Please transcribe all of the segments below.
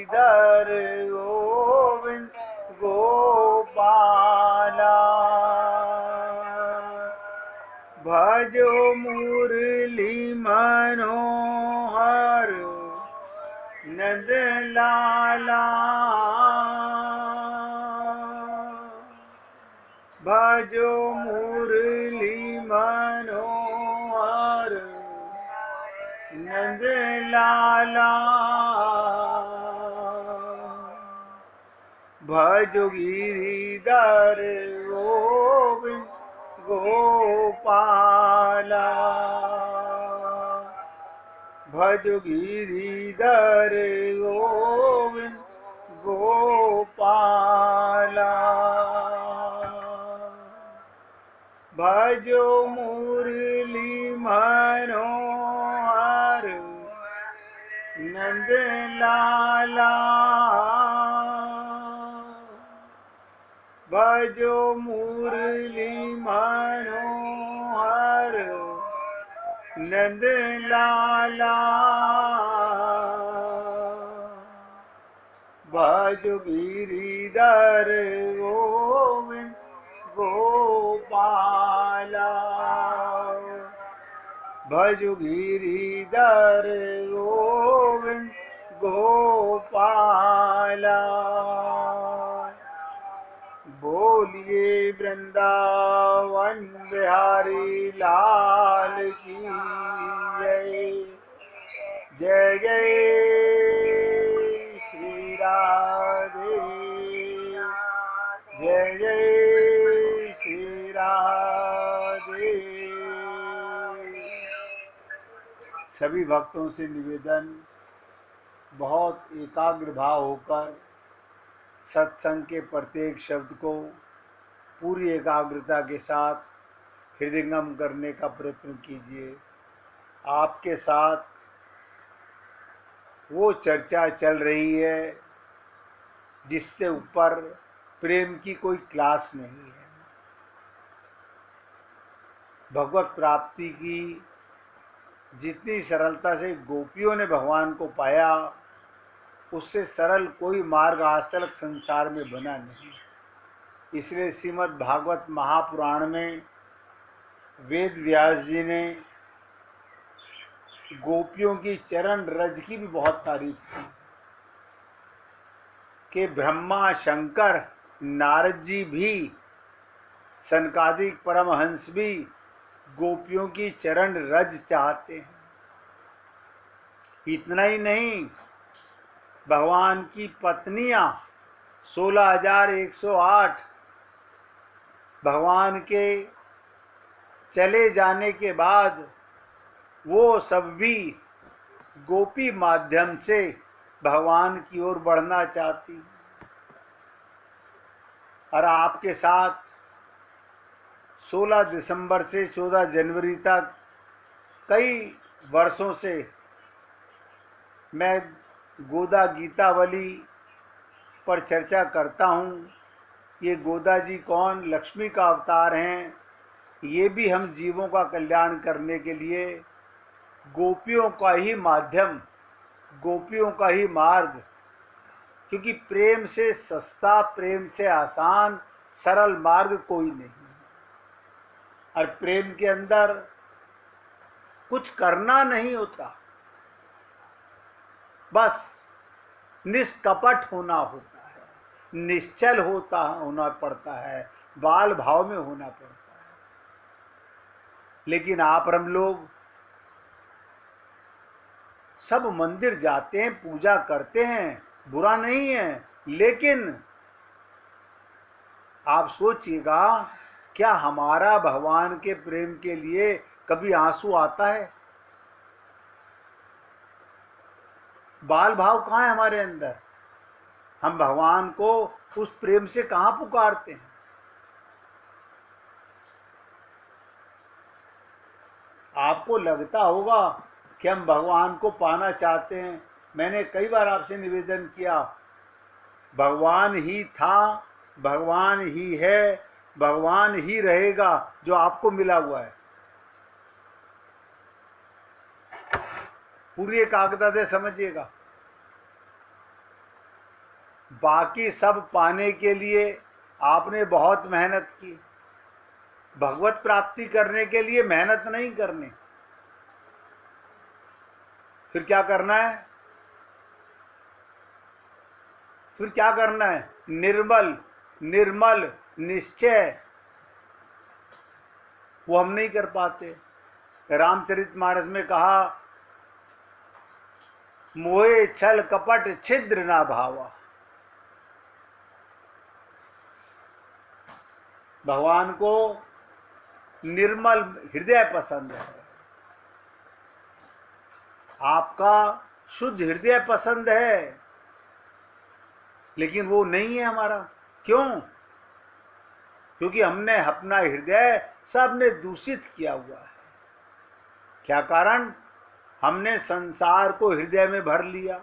श्रीधर गोविंद गोपाला भजो मुरली मनोहर नंद लाला भजो मुरली मनोहर नंद लाला भजो गिरिधर गोविंद गोपाला भजो गिरिधर गोविंद गोपाला भजो मुरली मनोहर नंद लाला भजो मुरली मनोहर नंद लाला भजो गिरिधर गोविंद गोपाला भजो गिरिधर गोविंद गोपाला बोलिए वृंदावन बिहारी लाल की जय जय जय श्री राधे जय जय श्री राधे। सभी भक्तों से निवेदन, बहुत एकाग्र भाव होकर सत्संग के प्रत्येक शब्द को पूरी एकाग्रता के साथ हृदयंगम करने का प्रयत्न कीजिए। आपके साथ वो चर्चा चल रही है जिससे ऊपर प्रेम की कोई क्लास नहीं है। भगवत प्राप्ति की जितनी सरलता से गोपियों ने भगवान को पाया, उससे सरल कोई मार्ग आज तक संसार में बना नहीं। इसलिए श्रीमद् भागवत महापुराण में वेद व्यास जी ने गोपियों की चरण रज की भी बहुत तारीफ की कि ब्रह्मा शंकर नारद जी भी, सनकादिक परमहंस भी गोपियों की चरण रज चाहते हैं। इतना ही नहीं, भगवान की पत्नियां 16,108 भगवान के चले जाने के बाद वो सब भी गोपी माध्यम से भगवान की ओर बढ़ना चाहती। और आपके साथ 16 दिसंबर से 14 जनवरी तक कई वर्षों से मैं गोदा गीतावली पर चर्चा करता हूँ। ये गोदा जी कौन, लक्ष्मी का अवतार हैं। ये भी हम जीवों का कल्याण करने के लिए गोपियों का ही माध्यम, गोपियों का ही मार्ग, क्योंकि प्रेम से सस्ता, प्रेम से आसान, सरल मार्ग कोई नहीं। और प्रेम के अंदर कुछ करना नहीं होता, बस निष्कपट होना होता है, निश्चल होना पड़ता है, बाल भाव में होना पड़ता है। लेकिन आप हम लोग सब मंदिर जाते हैं, पूजा करते हैं, बुरा नहीं है, लेकिन आप सोचिएगा, क्या हमारा भगवान के प्रेम के लिए कभी आंसू आता है? बाल भाव कहाँ है हमारे अंदर? हम भगवान को उस प्रेम से कहाँ पुकारते हैं? आपको लगता होगा कि हम भगवान को पाना चाहते हैं। मैंने कई बार आपसे निवेदन किया, भगवान ही था, भगवान ही है, भगवान ही रहेगा जो आपको मिला हुआ है। पूरी एकाग्रता से समझिएगा। बाकी सब पाने के लिए आपने बहुत मेहनत की। भगवत प्राप्ति करने के लिए मेहनत नहीं करनी। फिर क्या करना है? फिर क्या करना है? निर्मल निर्मल निश्चय, वो हम नहीं कर पाते। रामचरितमानस में कहा, मोहे छल कपट छिद्र ना भावा। भगवान को निर्मल हृदय पसंद है, आपका शुद्ध हृदय पसंद है, लेकिन वो नहीं है हमारा। क्यों? क्योंकि हमने अपना हृदय सबने दूषित किया हुआ है। क्या कारण? हमने संसार को हृदय में भर लिया।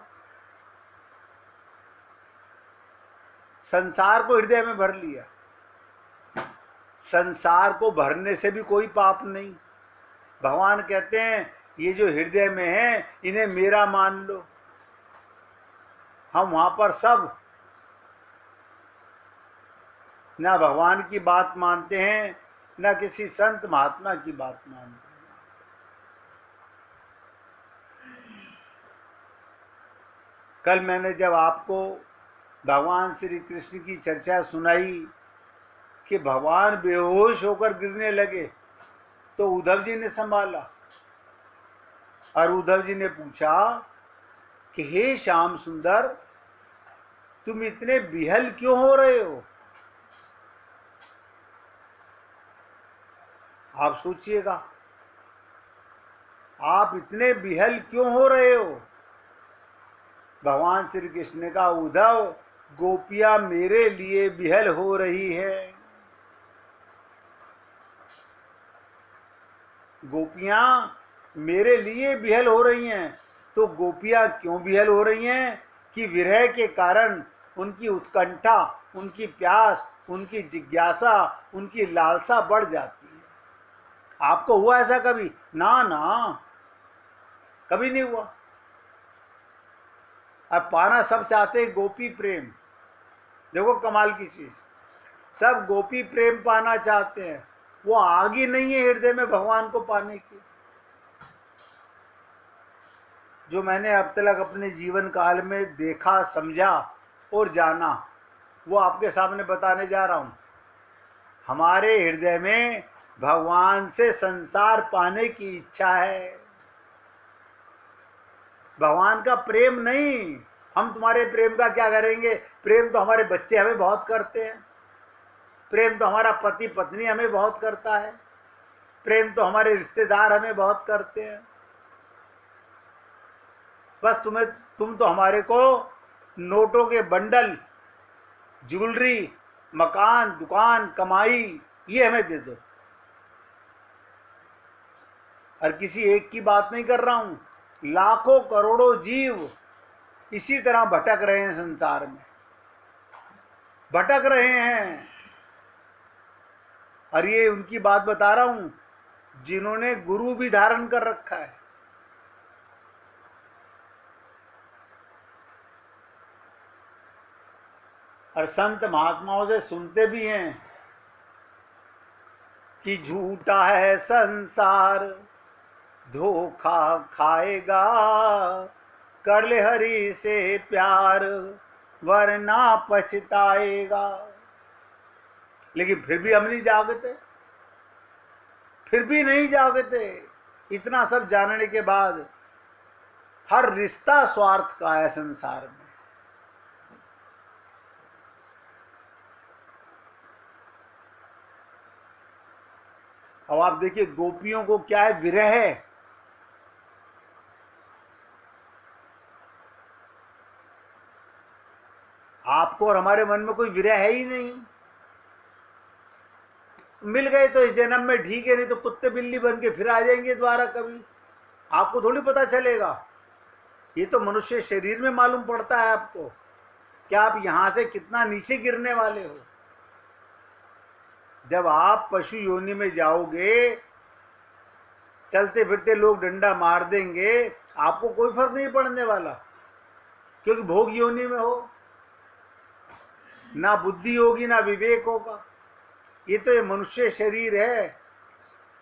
संसार को हृदय में भर लिया। संसार को भरने से भी कोई पाप नहीं। भगवान कहते हैं, ये जो हृदय में है इन्हें मेरा मान लो। हम वहां पर सब ना भगवान की बात मानते हैं, ना किसी संत महात्मा की बात मानते हैं। कल मैंने जब आपको भगवान श्री कृष्ण की चर्चा सुनाई कि भगवान बेहोश होकर गिरने लगे, तो उद्धव जी ने संभाला और उद्धव जी ने पूछा कि हे श्याम सुंदर, तुम इतने बिहल क्यों हो रहे हो? आप सोचिएगा, आप इतने बिहल क्यों हो रहे हो? भगवान श्री कृष्ण ने कहा, उद्धव, गोपियां मेरे लिए बिहल हो रही है। गोपियां मेरे लिए बिहल हो रही हैं। तो गोपियां क्यों बिहल हो रही हैं? कि विरह के कारण उनकी उत्कंठा, उनकी प्यास, उनकी जिज्ञासा, उनकी लालसा बढ़ जाती है। आपको हुआ ऐसा कभी? ना ना, कभी नहीं हुआ। अब पाना सब चाहते हैं गोपी प्रेम। देखो कमाल की चीज, सब गोपी प्रेम पाना चाहते हैं। वो आग ही नहीं है हृदय में भगवान को पाने की। जो मैंने अब तक अपने जीवन काल में देखा, समझा और जाना, वो आपके सामने बताने जा रहा हूं। हमारे हृदय में भगवान से संसार पाने की इच्छा है, भगवान का प्रेम नहीं। हम तुम्हारे प्रेम का क्या करेंगे? प्रेम तो हमारे बच्चे हमें बहुत करते हैं, प्रेम तो हमारा पति पत्नी हमें बहुत करता है, प्रेम तो हमारे रिश्तेदार हमें बहुत करते हैं। बस तुम तो हमारे को नोटों के बंडल, ज्वेलरी, मकान, दुकान, कमाई, ये हमें दे दो। और किसी एक की बात नहीं कर रहा हूं, लाखों करोड़ों जीव इसी तरह भटक रहे हैं, संसार में भटक रहे हैं। और ये उनकी बात बता रहा हूं जिन्होंने गुरु भी धारण कर रखा है। और संत महात्माओं से सुनते भी हैं कि झूठा है संसार, धोखा खाएगा, कर ले हरि से प्यार, वरना पछताएगा। लेकिन फिर भी हम नहीं जागते, फिर भी नहीं जागते। इतना सब जानने के बाद हर रिश्ता स्वार्थ का है संसार में। अब आप देखिए, गोपियों को क्या है? विरह है। आपको और हमारे मन में कोई विरह है ही नहीं। मिल गए तो इस जन्म में ठीक है, नहीं तो कुत्ते बिल्ली बन के फिर आ जाएंगे द्वारा कभी। आपको थोड़ी पता चलेगा। ये तो मनुष्य शरीर में मालूम पड़ता है आपको, क्या आप यहां से कितना नीचे गिरने वाले हो। जब आप पशु योनि में जाओगे, चलते फिरते लोग डंडा मार देंगे, आपको कोई फर्क नहीं पड़ने वाला, क्योंकि भोग योनि में हो। ना बुद्धि होगी ना विवेक होगा। ये तो ये मनुष्य शरीर है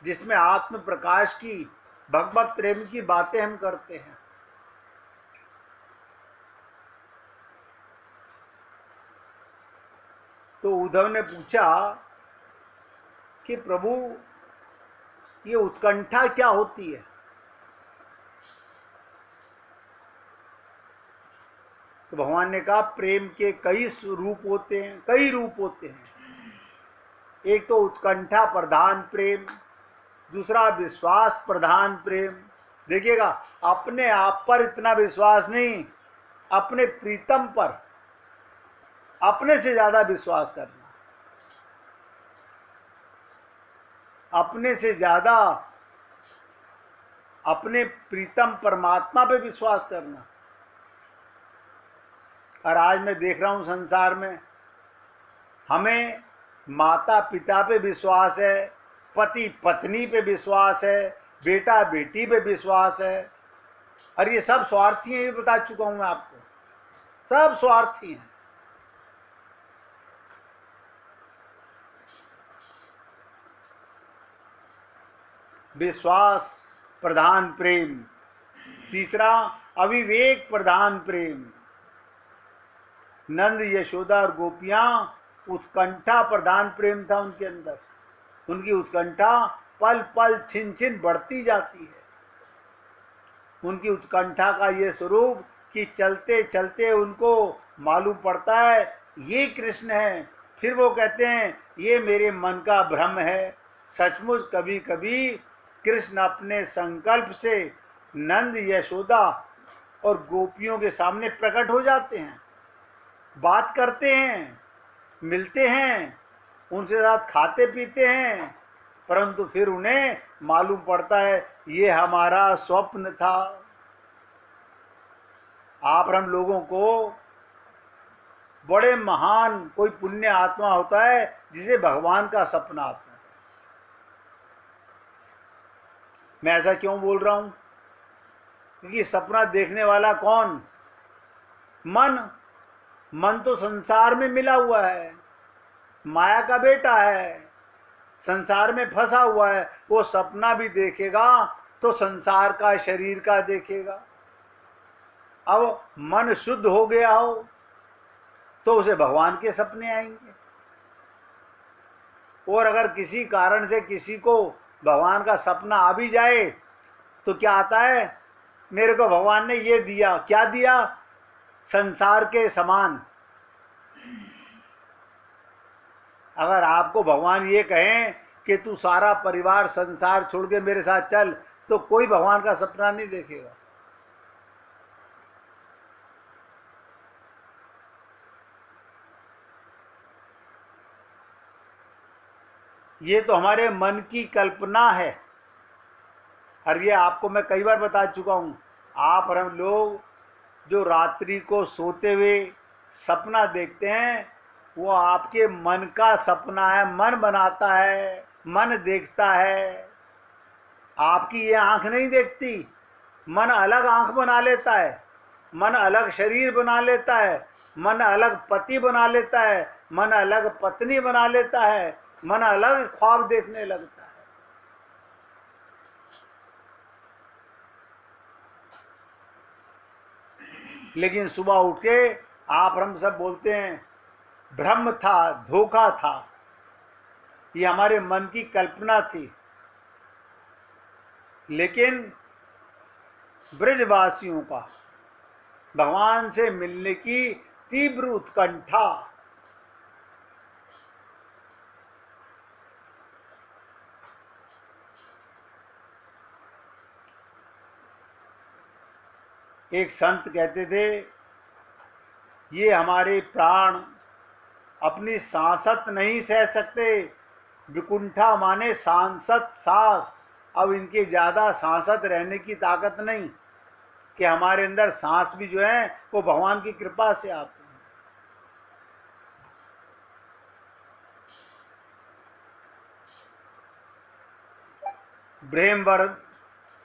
जिसमें आत्म प्रकाश की, भगवत प्रेम की बातें हम करते हैं। तो उद्धव ने पूछा कि प्रभु ये उत्कंठा क्या होती है? तो भगवान ने कहा प्रेम के कई रूप होते हैं, कई रूप होते हैं। एक तो उत्कंठा प्रधान प्रेम, दूसरा विश्वास प्रधान प्रेम। देखिएगा, अपने आप पर इतना विश्वास नहीं, अपने प्रीतम पर अपने से ज्यादा विश्वास करना, अपने से ज्यादा अपने प्रीतम परमात्मा पे विश्वास करना। और आज मैं देख रहा हूं संसार में, हमें माता पिता पे विश्वास है, पति पत्नी पे विश्वास है, बेटा बेटी पे विश्वास है, और ये सब स्वार्थी हैं। ये बता चुका हूं मैं आपको, सब स्वार्थी हैं। विश्वास प्रधान प्रेम। तीसरा, अविवेक प्रधान प्रेम। नंद यशोदा और गोपियां, उत्कंठा प्रधान प्रेम था उनके अंदर। उनकी उत्कंठा पल पल छिन छिन बढ़ती जाती है। उनकी उत्कंठा का ये स्वरूप कि चलते चलते उनको मालूम पड़ता है ये कृष्ण है, फिर वो कहते हैं ये मेरे मन का भ्रम है। सचमुच कभी कभी कृष्ण अपने संकल्प से नंद यशोदा और गोपियों के सामने प्रकट हो जाते हैं, बात करते हैं, मिलते हैं, उनसे साथ खाते पीते हैं, परंतु फिर उन्हें मालूम पड़ता है ये हमारा स्वप्न था। आप हम लोगों को बड़े महान कोई पुण्य आत्मा होता है जिसे भगवान का सपना आता है। मैं ऐसा क्यों बोल रहा हूं? क्योंकि सपना देखने वाला कौन? मन। मन तो संसार में मिला हुआ है, माया का बेटा है, संसार में फंसा हुआ है। वो सपना भी देखेगा तो संसार का, शरीर का देखेगा। अब मन शुद्ध हो गया हो तो उसे भगवान के सपने आएंगे। और अगर किसी कारण से किसी को भगवान का सपना आ भी जाए तो क्या आता है? मेरे को भगवान ने ये दिया। क्या दिया? संसार के समान। अगर आपको भगवान ये कहें कि तू सारा परिवार संसार छोड़ के मेरे साथ चल, तो कोई भगवान का सपना नहीं देखेगा। ये तो हमारे मन की कल्पना है। और ये आपको मैं कई बार बता चुका हूं। आप और हम लोग जो रात्रि को सोते हुए सपना देखते हैं, वो आपके मन का सपना है। मन बनाता है, मन देखता है। आपकी ये आंख नहीं देखती। मन अलग आंख बना लेता है, मन अलग शरीर बना लेता है, मन अलग पति बना लेता है, मन अलग पत्नी बना लेता है, मन अलग ख्वाब देखने लगता है। लेकिन सुबह उठ के आप हम सब बोलते हैं भ्रम था, धोखा था, ये हमारे मन की कल्पना थी। लेकिन ब्रजवासियों का भगवान से मिलने की तीव्र उत्कंठा, एक संत कहते थे ये हमारे प्राण अपनी सांसत नहीं सह सकते। विकुंठा माने सांसत, सांस। अब इनके ज़्यादा सांसत रहने की ताकत नहीं, कि हमारे अंदर सांस भी जो है वो भगवान की कृपा से आते हैं।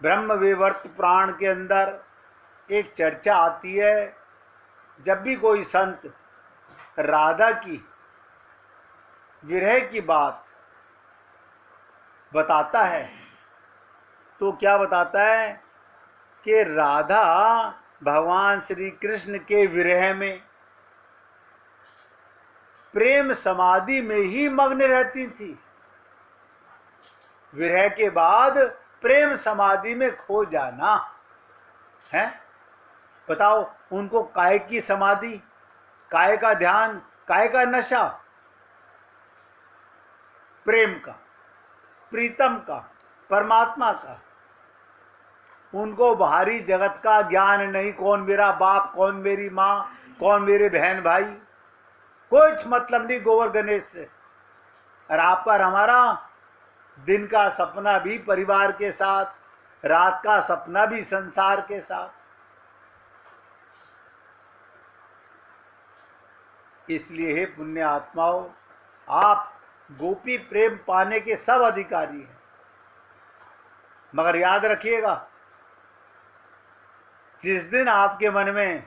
ब्रह्म विवर्त प्राण के अंदर एक चर्चा आती है। जब भी कोई संत राधा की विरह की बात बताता है तो क्या बताता है कि राधा भगवान श्री कृष्ण के विरह में प्रेम समाधि में ही मग्न रहती थी। विरह के बाद प्रेम समाधि में खो जाना है। बताओ, उनको काय की समाधि, काय का ध्यान, काय का नशा? प्रेम का, प्रीतम का, परमात्मा का। उनको बाहरी जगत का ज्ञान नहीं, कौन मेरा बाप, कौन मेरी माँ, कौन मेरे बहन भाई, कुछ मतलब नहीं गोबर गणेश से। और आपका और हमारा दिन का सपना भी परिवार के साथ, रात का सपना भी संसार के साथ। इसलिए हे पुण्य आत्माओं, आप गोपी प्रेम पाने के सब अधिकारी हैं। मगर याद रखिएगा, जिस दिन आपके मन में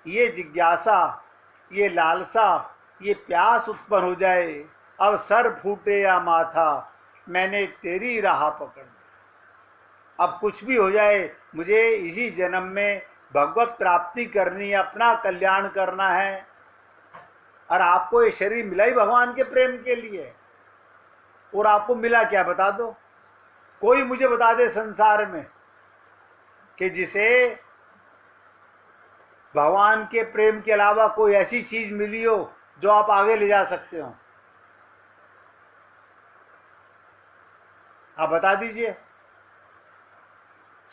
ये जिज्ञासा, ये लालसा, ये प्यास उत्पन्न हो जाए, अब सर फूटे या माथा, मैंने तेरी राह पकड़ ली, अब कुछ भी हो जाए, मुझे इसी जन्म में भगवत प्राप्ति करनी है, अपना कल्याण करना है। और आपको ये शरीर मिला ही भगवान के प्रेम के लिए। और आपको मिला क्या, बता दो। कोई मुझे बता दे संसार में कि जिसे भगवान के प्रेम के अलावा कोई ऐसी चीज मिली हो जो आप आगे ले जा सकते हो। आप बता दीजिए।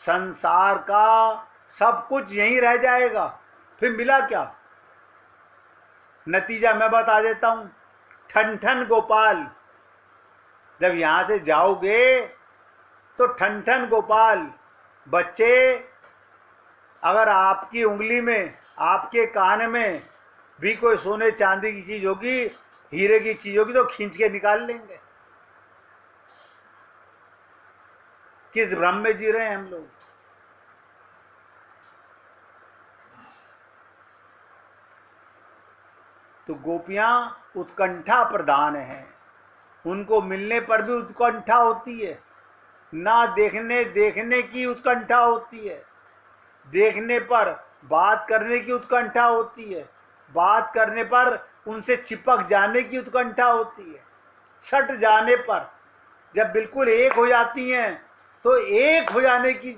संसार का सब कुछ यहीं रह जाएगा, फिर मिला क्या? नतीजा मैं बता देता हूं। ठन ठन गोपाल, जब यहां से जाओगे तो ठन ठन गोपाल बच्चे, अगर आपकी उंगली में, आपके कान में भी कोई सोने चांदी की चीज होगी, हीरे की चीज होगी, तो खींच के निकाल लेंगे। किस भ्रम में जी रहे हैं हम लोग। तो गोपियां उत्कंठा प्रधान हैं, उनको मिलने पर भी उत्कंठा होती है। ना देखने की उत्कंठा होती है, देखने पर बात करने की उत्कंठा होती है, बात करने पर उनसे चिपक जाने की उत्कंठा होती है, सट जाने पर, जब बिल्कुल एक हो जाती हैं तो एक हो जाने की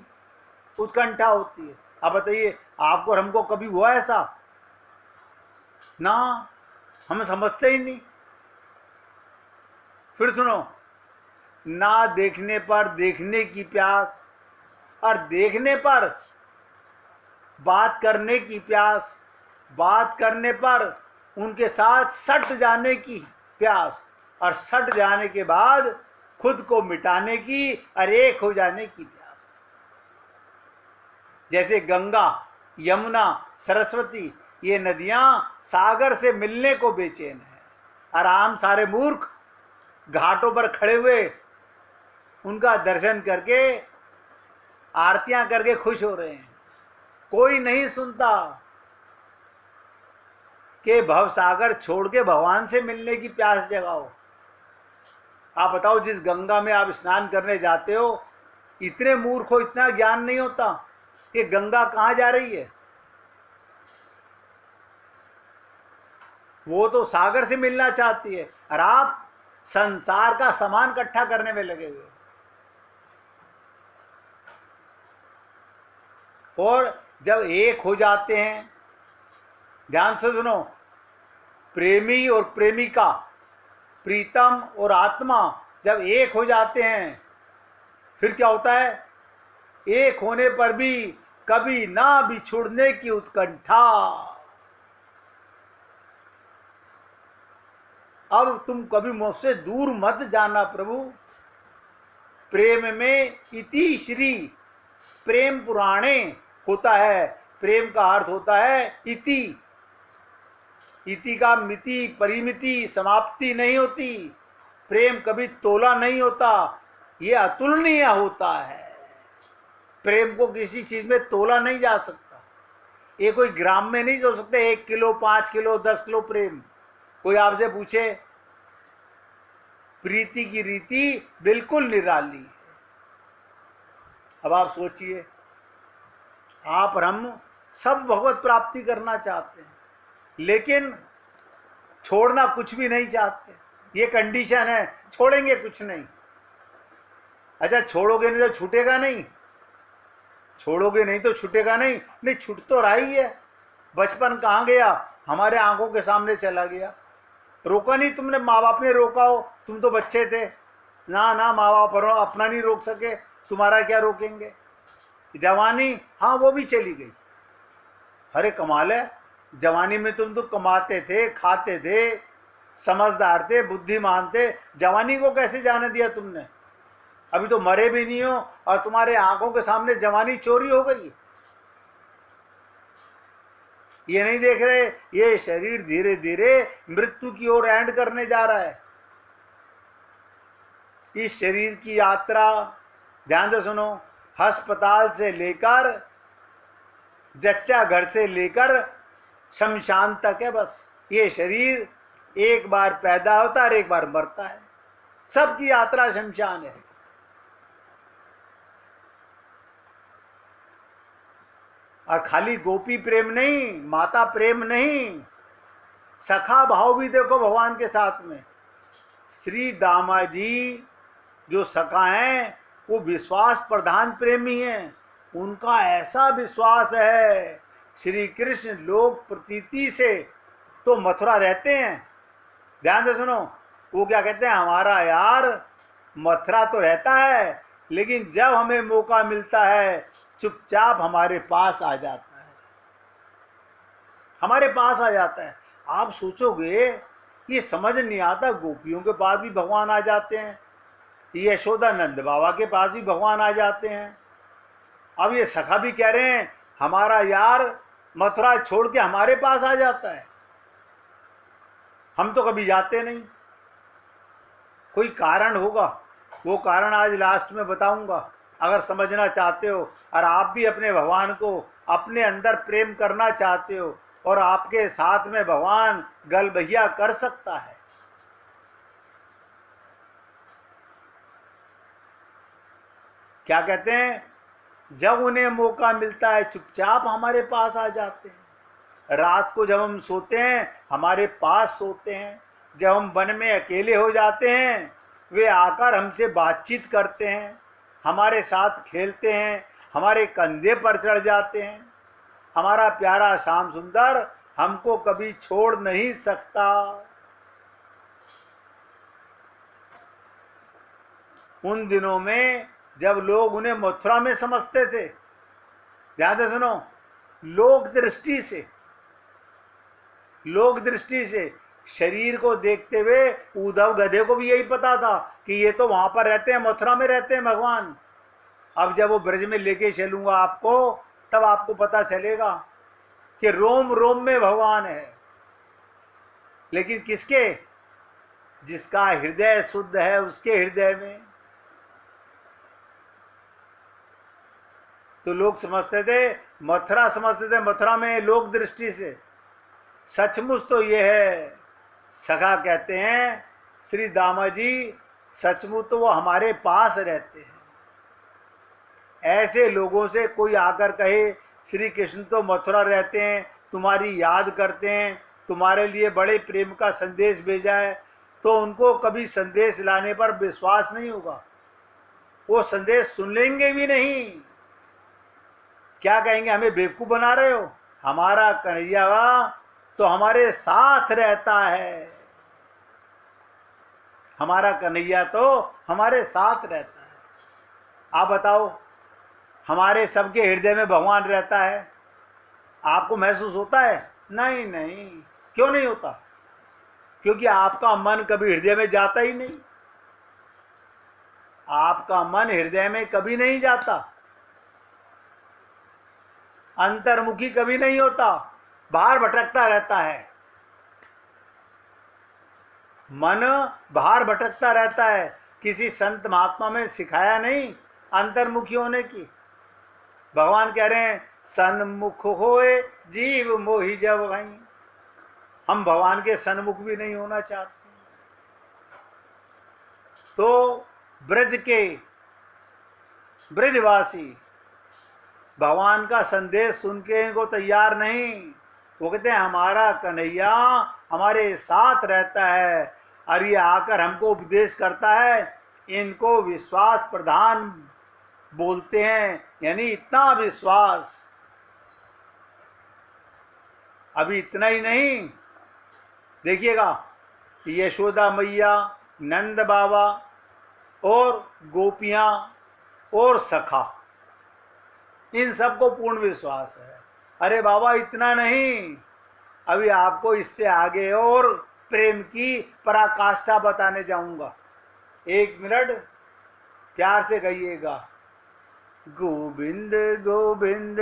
उत्कंठा होती है। अब बताइए, आपको और हमको कभी हुआ ऐसा? ना, हम समझते ही नहीं। फिर सुनो, ना देखने पर देखने की प्यास, और देखने पर बात करने की प्यास, बात करने पर उनके साथ सट जाने की प्यास, और सट जाने के बाद खुद को मिटाने की और एक हो जाने की प्यास। जैसे गंगा, यमुना, सरस्वती, ये नदियां सागर से मिलने को बेचैन है। आराम सारे मूर्ख घाटों पर खड़े हुए उनका दर्शन करके, आरतियां करके खुश हो रहे हैं। कोई नहीं सुनता कि भवसागर छोड़ के भगवान से मिलने की प्यास जगाओ। आप बताओ, जिस गंगा में आप स्नान करने जाते हो, इतने मूर्ख हो, इतना ज्ञान नहीं होता कि गंगा कहां जा रही है। वो तो सागर से मिलना चाहती है, और आप संसार का सामान इकट्ठा करने में लगे हुए। और जब एक हो जाते हैं, ध्यान से सुनो, प्रेमी और प्रेमिका, प्रीतम और आत्मा जब एक हो जाते हैं, फिर क्या होता है? एक होने पर भी कभी ना बिछुड़ने की उत्कंठा। अब तुम कभी मुझसे दूर मत जाना प्रभु। प्रेम में इति श्री, प्रेम पुराणे होता है। प्रेम का अर्थ होता है इति। इति का मिति, परिमिति, समाप्ति नहीं होती। प्रेम कभी तोला नहीं होता, ये अतुलनीय होता है। प्रेम को किसी चीज में तोला नहीं जा सकता। ये कोई ग्राम में नहीं हो सकते, 1 किलो 5 किलो 10 किलो प्रेम। कोई आपसे पूछे, प्रीति की रीति बिल्कुल निराली। अब आप सोचिए, आप और हम सब भगवत प्राप्ति करना चाहते हैं, लेकिन छोड़ना कुछ भी नहीं चाहते। ये कंडीशन है, छोड़ेंगे कुछ नहीं। अच्छा, छोड़ोगे नहीं तो छूटेगा नहीं, छोड़ोगे नहीं तो छूटेगा नहीं। नहीं, छूट तो रहा ही है। बचपन कहाँ गया, हमारे आंखों के सामने चला गया। रोका नहीं तुमने, माँ बाप ने रोका हो, तुम तो बच्चे थे ना। ना, माँ बाप अपना नहीं रोक सके, तुम्हारा क्या रोकेंगे। जवानी, हाँ वो भी चली गई। अरे कमाल है, जवानी में तुम तो कमाते थे, खाते थे, समझदार थे, बुद्धिमान थे। जवानी को कैसे जाने दिया तुमने? अभी तो मरे भी नहीं हो और तुम्हारे आंखों के सामने जवानी चोरी हो गई। ये नहीं देख रहे, ये शरीर धीरे धीरे मृत्यु की ओर एंड करने जा रहा है। इस शरीर की यात्रा, ध्यान से सुनो, अस्पताल से लेकर जच्चा घर से लेकर शमशान तक है। बस ये शरीर एक बार पैदा होता है और एक बार मरता है। सबकी यात्रा शमशान है। और खाली गोपी प्रेम नहीं, माता प्रेम नहीं, सखा भाव भी देखो भगवान के साथ में। श्री दामा जी जो सखा हैं, वो विश्वास प्रधान प्रेमी हैं। उनका ऐसा विश्वास है, श्री कृष्ण लोक प्रतीति से तो मथुरा रहते हैं। ध्यान से सुनो, वो क्या कहते हैं, हमारा यार मथुरा तो रहता है, लेकिन जब हमें मौका मिलता है चुपचाप हमारे पास आ जाता है, हमारे पास आ जाता है। आप सोचोगे ये समझ नहीं आता, गोपियों के पास भी भगवान आ जाते हैं, यशोदा नंद बाबा के पास भी भगवान आ जाते हैं। अब ये सखा भी कह रहे हैं हमारा यार मथुरा छोड़ के हमारे पास आ जाता है, हम तो कभी जाते नहीं। कोई कारण होगा, वो कारण आज लास्ट में बताऊंगा। अगर समझना चाहते हो और आप भी अपने भगवान को अपने अंदर प्रेम करना चाहते हो और आपके साथ में भगवान गलबहिया कर सकता है। क्या कहते हैं, जब उन्हें मौका मिलता है चुपचाप हमारे पास आ जाते हैं। रात को जब हम सोते हैं हमारे पास सोते हैं। जब हम वन में अकेले हो जाते हैं वे आकर हमसे बातचीत करते हैं, हमारे साथ खेलते हैं, हमारे कंधे पर चढ़ जाते हैं। हमारा प्यारा श्याम सुंदर हमको कभी छोड़ नहीं सकता। उन दिनों में जब लोग उन्हें मथुरा में समझते थे, ध्यान से सुनो, लोक दृष्टि से शरीर को देखते हुए उद्धव गधे को भी यही पता था कि ये तो वहां पर रहते हैं, मथुरा में रहते हैं भगवान। अब जब वो ब्रज में लेके चलूंगा आपको, तब आपको पता चलेगा कि रोम रोम में भगवान है। लेकिन किसके? जिसका हृदय शुद्ध है उसके हृदय में। तो लोग समझते थे मथुरा, समझते थे मथुरा में लोक दृष्टि से। सचमुच तो ये है, सखा कहते हैं श्री दामा जी, सचमुच तो वो हमारे पास रहते हैं। ऐसे लोगों से कोई आकर कहे श्री कृष्ण तो मथुरा रहते हैं, तुम्हारी याद करते हैं, तुम्हारे लिए बड़े प्रेम का संदेश भेजा है, तो उनको कभी संदेश लाने पर विश्वास नहीं होगा। वो संदेश सुन लेंगे भी नहीं। क्या कहेंगे, हमें बेवकूफ बना रहे हो। हमारा कन्हैया तो हमारे साथ रहता है, हमारा कन्हैया तो हमारे साथ रहता है। आप बताओ, हमारे सबके हृदय में भगवान रहता है, आपको महसूस होता है? नहीं नहीं। क्यों नहीं होता? क्योंकि आपका मन कभी हृदय में जाता ही नहीं। आपका मन हृदय में कभी नहीं जाता, अंतर्मुखी कभी नहीं होता, बाहर भटकता रहता है। मन बाहर भटकता रहता है। किसी संत महात्मा में सिखाया नहीं अंतर्मुखी होने की। भगवान कह रहे हैं सन्मुख होए जीव मोहि जब वहीं। हम भगवान के सन्मुख भी नहीं होना चाहते। तो ब्रज के ब्रजवासी भगवान का संदेश सुन के को तैयार नहीं। वो कहते हैं हमारा कन्हैया हमारे साथ रहता है और ये आकर हमको उपदेश करता है। इनको विश्वास प्रधान बोलते हैं, यानी इतना विश्वास। अभी इतना ही नहीं, देखिएगा यशोदा मैया, नंद बाबा और गोपियां और सखा, इन सबको पूर्ण विश्वास है। अरे बाबा इतना नहीं, अभी आपको इससे आगे और प्रेम की पराकाष्ठा बताने जाऊंगा। 1 मिनट प्यार से कहिएगा, गोविंद गोविंद।